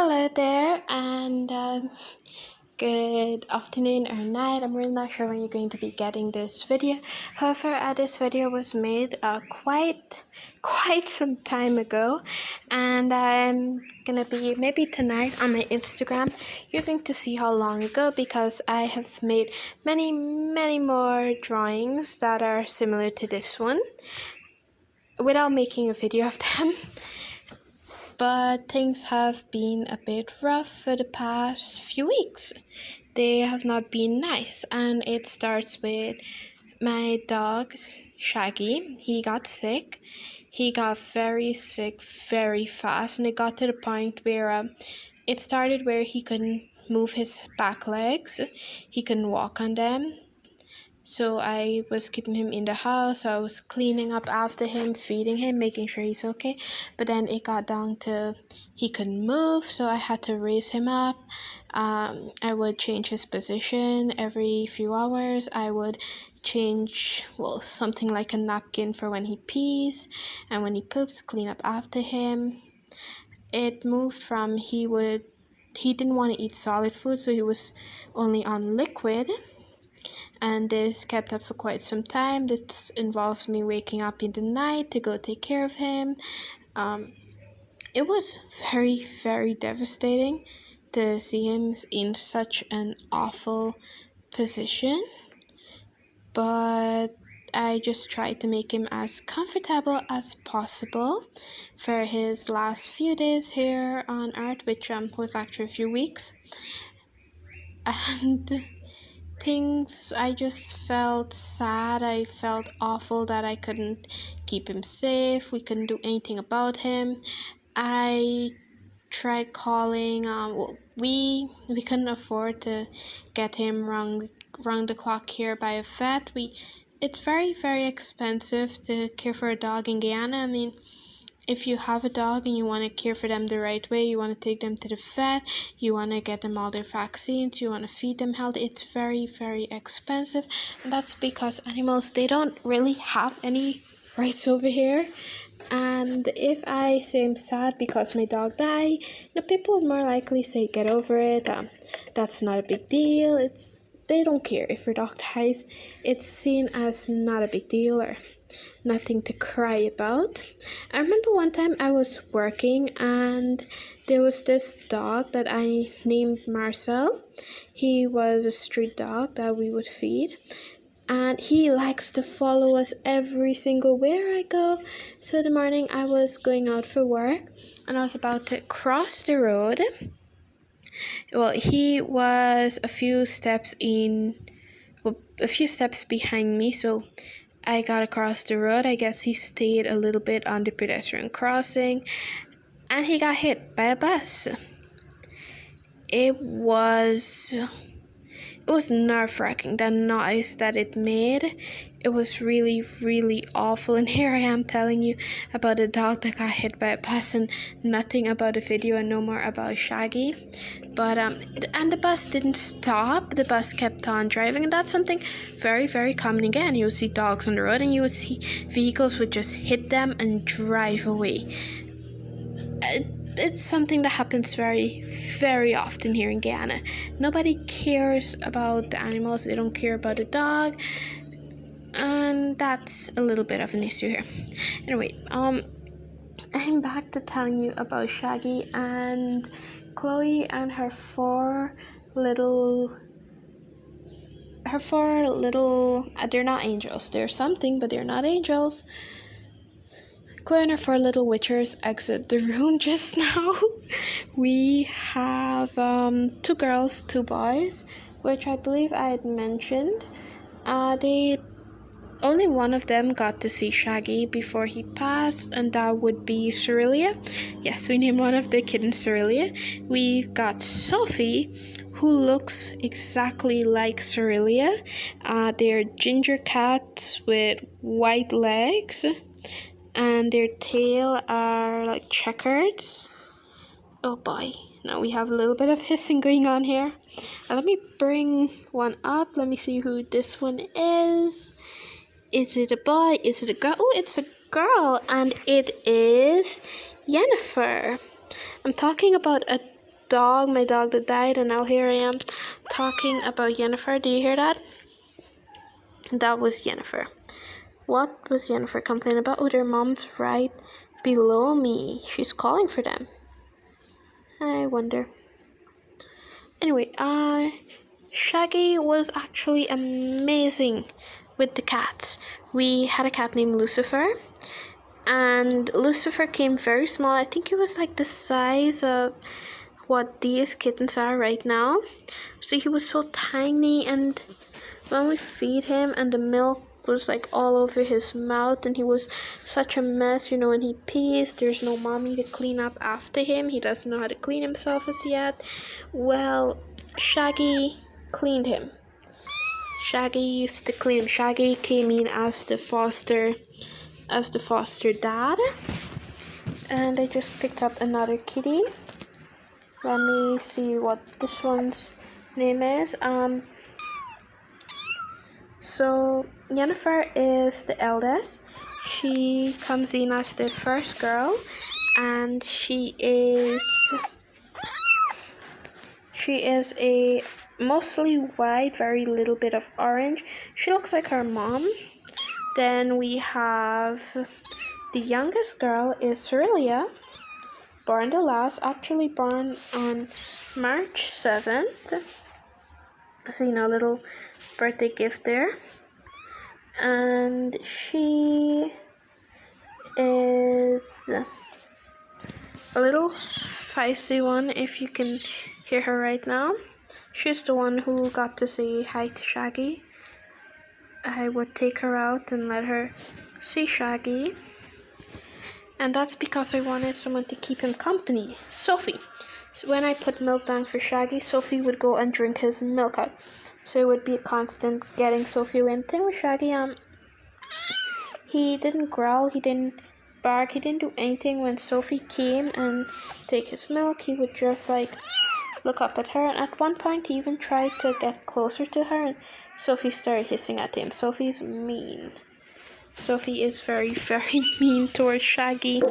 Hello there, and good afternoon or night. I'm really not sure when you're going to be getting this video. However, this video was made quite some time ago, and I'm gonna be maybe tonight on my Instagram. You're going to see how long ago, because I have made many more drawings that are similar to this one without making a video of them. But things have been a bit rough for the past few weeks. They have not been nice, and it starts with my dog, Shaggy. He got sick. He got very sick very fast, and it got to the point where it started where he couldn't move his back legs. He couldn't walk on them. So I was keeping him in the house. I was cleaning up after him, feeding him, making sure he's okay. But then it got down to he couldn't move, so I had to raise him up. I would change his position every few hours. I would change, something like a napkin for when he pees, and when he poops, clean up after him. It moved from he didn't want to eat solid food, so he was only on liquid. And this kept up for quite some time. This involves me waking up in the night to go take care of him. It was very devastating to see him in such an awful position. But I just tried to make him as comfortable as possible for his last few days here on Earth, which was actually a few weeks. And I just felt sad. I felt awful that I couldn't keep him safe. We couldn't do anything about him. I tried calling. We couldn't afford to get him round the clock here by a vet. It's very expensive to care for a dog in Guyana. I mean, if you have a dog and you want to care for them the right way, you want to take them to the vet, you want to get them all their vaccines, you want to feed them healthy, it's very expensive. And that's because animals, they don't really have any rights over here. And if I say I'm sad because my dog died, people would more likely say get over it, that's not a big deal. They don't care if your dog dies. It's seen as not a big deal or nothing to cry about. I remember one time I was working and there was this dog that I named Marcel. He was a street dog that we would feed, and he likes to follow us every single where I go. So the morning I was going out for work and I was about to cross the road. He was a few steps behind me, so I got across the road. I guess he stayed a little bit on the pedestrian crossing, and he got hit by a bus. It was nerve-wracking, the noise that it made. It was really awful. And here I am telling you about a dog that got hit by a bus and nothing about the video and no more about Shaggy. But and the bus didn't stop. The bus kept on driving, and that's something very common again. You would see dogs on the road and you would see vehicles would just hit them and drive away. It's something that happens very often here in Guyana. Nobody cares about the animals. They don't care about the dog, and that's a little bit of an issue here. Anyway, I'm back to telling you about Shaggy and Chloe and her four little they're not angels. They're something, but they're not angels. Chloe and her four little witchers exit the room just now. We have 2 girls, 2 boys, which I believe I had mentioned. Only one of them got to see Shaggy before he passed, and that would be Cerelia. Yes, we named one of the kittens Cerelia. We've got Sophie, who looks exactly like Cerelia. They're ginger cats with white legs, and their tail are like checkers. Oh boy, now we have a little bit of hissing going on here. Let me bring one up. Let me see who this one is. Is it a boy? Is it a girl? Oh, it's a girl, and it is Jennifer. I'm talking about a dog, my dog that died, and now here I am talking about Jennifer. Do you hear that? That was Jennifer. What was Jennifer complaining about? Oh, their mom's right below me. She's calling for them. I wonder. Anyway, Shaggy was actually amazing with the cats. We had a cat named Lucifer, and Lucifer came very small. I think he was like the size of what these kittens are right now. So he was so tiny, and when we feed him, and the milk was like all over his mouth, and he was such a mess. You know, when he pees, there's no mommy to clean up after him. He doesn't know how to clean himself as yet. Well, Shaggy cleaned him. Shaggy used to clean him. Shaggy came in as the foster dad. And I just picked up another kitty. Let me see what this one's name is. So Jennifer is the eldest. She comes in as the first girl, and she is a mostly white, very little bit of orange. She looks like her mom. Then we have the youngest girl is Cerelia, born the last, actually born on March 7th. So, you know, a little birthday gift there. And she is a little feisty one, if you can hear her right now. She's the one who got to say hi to Shaggy. I would take her out and let her see Shaggy. And that's because I wanted someone to keep him company, Sophie. So when I put milk down for Shaggy, Sophie would go and drink his milk out. So it would be a constant getting Sophie in. Thing with Shaggy, he didn't growl, he didn't bark, he didn't do anything. When Sophie came and take his milk, he would just like look up at her. And at one point, he even tried to get closer to her, and Sophie started hissing at him. Sophie's mean. Sophie is very, very mean towards Shaggy.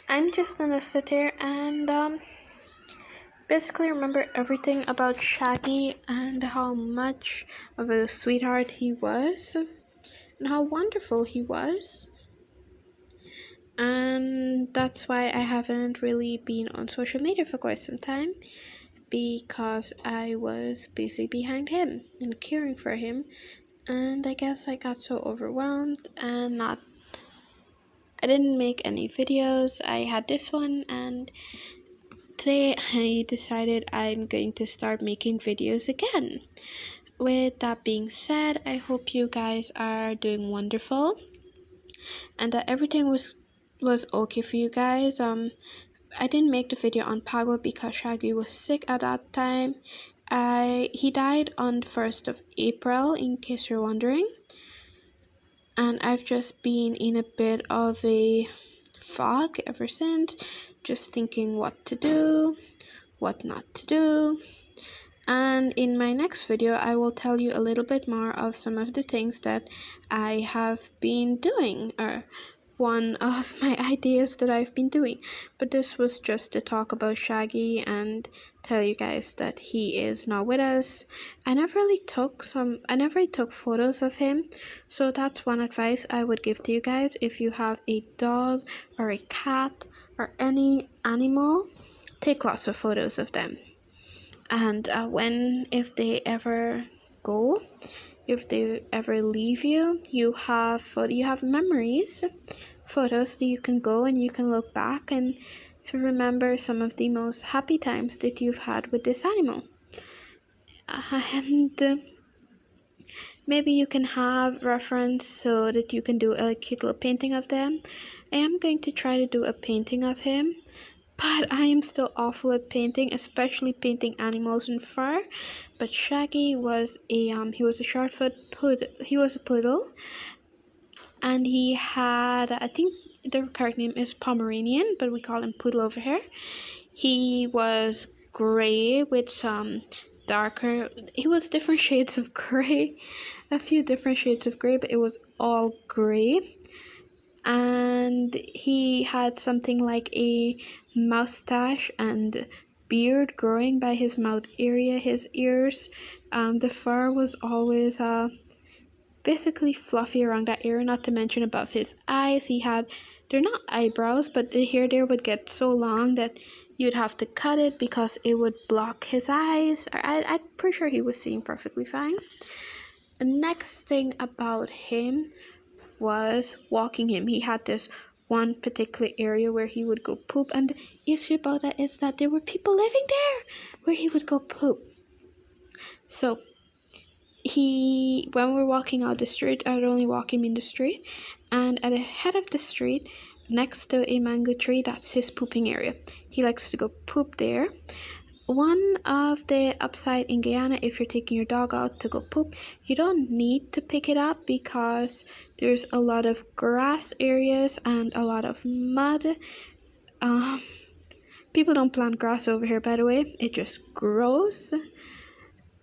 I'm just gonna sit here and basically remember everything about Shaggy and how much of a sweetheart he was and how wonderful he was. And that's why I haven't really been on social media for quite some time, because I was busy behind him and caring for him. And I guess I got so overwhelmed and I didn't make any videos. I had this one, and today I decided I'm going to start making videos again. With that being said, I hope you guys are doing wonderful and that everything was okay for you guys. I didn't make the video on Pago because Shaggy was sick at that time. He died on the 1st of April, in case you're wondering. And I've just been in a bit of a fog ever since, just thinking what to do, what not to do. And in my next video, I will tell you a little bit more of some of the things that I have been doing, or one of my ideas that I've been doing. But this was just to talk about Shaggy and tell you guys that he is not with us. I never really took photos of him, so that's one advice I would give to you guys. If you have a dog or a cat or any animal, take lots of photos of them. And if they ever go, if they ever leave you, you have memories, photos that you can go and you can look back and to remember some of the most happy times that you've had with this animal. And maybe you can have reference so that you can do a cute little painting of them. I am going to try to do a painting of him, but I am still awful at painting, especially painting animals and fur. But Shaggy was a short-foot poodle. He was a poodle, and he had, I think the correct name is Pomeranian, but we call him Poodle over here. He was gray with some darker. He was different shades of gray, a few different shades of gray, but it was all gray. and he had something like a mustache and beard growing by his mouth area, his ears. The fur was always basically fluffy around that area, not to mention above his eyes. They're not eyebrows, but the hair there would get so long that you'd have to cut it because it would block his eyes. I'm pretty sure he was seeing perfectly fine. The next thing about him was walking him. He had this one particular area where he would go poop, and the issue about that is that there were people living there where he would go poop. So when we're walking out the street, I would only walk him in the street, and at the head of the street next to a mango tree, that's his pooping area. He likes to go poop there. One of the upside in Guyana, if you're taking your dog out to go poop, you don't need to pick it up because there's a lot of grass areas and a lot of mud. People don't plant grass over here, by the way. It just grows.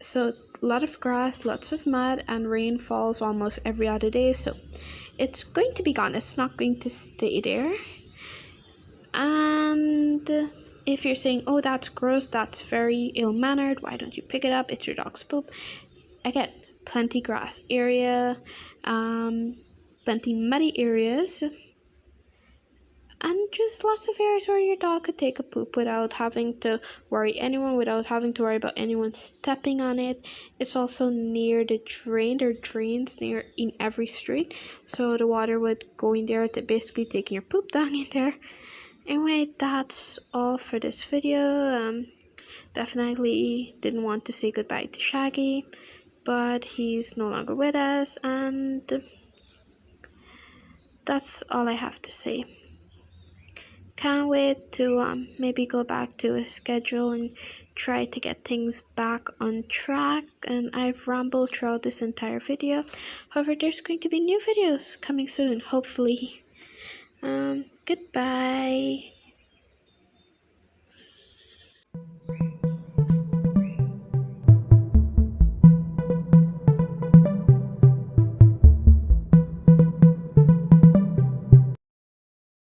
So a lot of grass, lots of mud, and rain falls almost every other day. So it's going to be gone. It's not going to stay there. And if you're saying, oh, that's gross, that's very ill-mannered, why don't you pick it up? It's your dog's poop. Again, plenty grass area, plenty muddy areas, and just lots of areas where your dog could take a poop without having to worry about anyone stepping on it. It's also near the drain. There are drains near in every street, so the water would go in there to basically taking your poop down in there. Anyway, that's all for this video. Definitely didn't want to say goodbye to Shaggy, but he's no longer with us, and that's all I have to say. Can't wait to maybe go back to a schedule and try to get things back on track. And I've rambled throughout this entire video. However, there's going to be new videos coming soon, hopefully. Goodbye.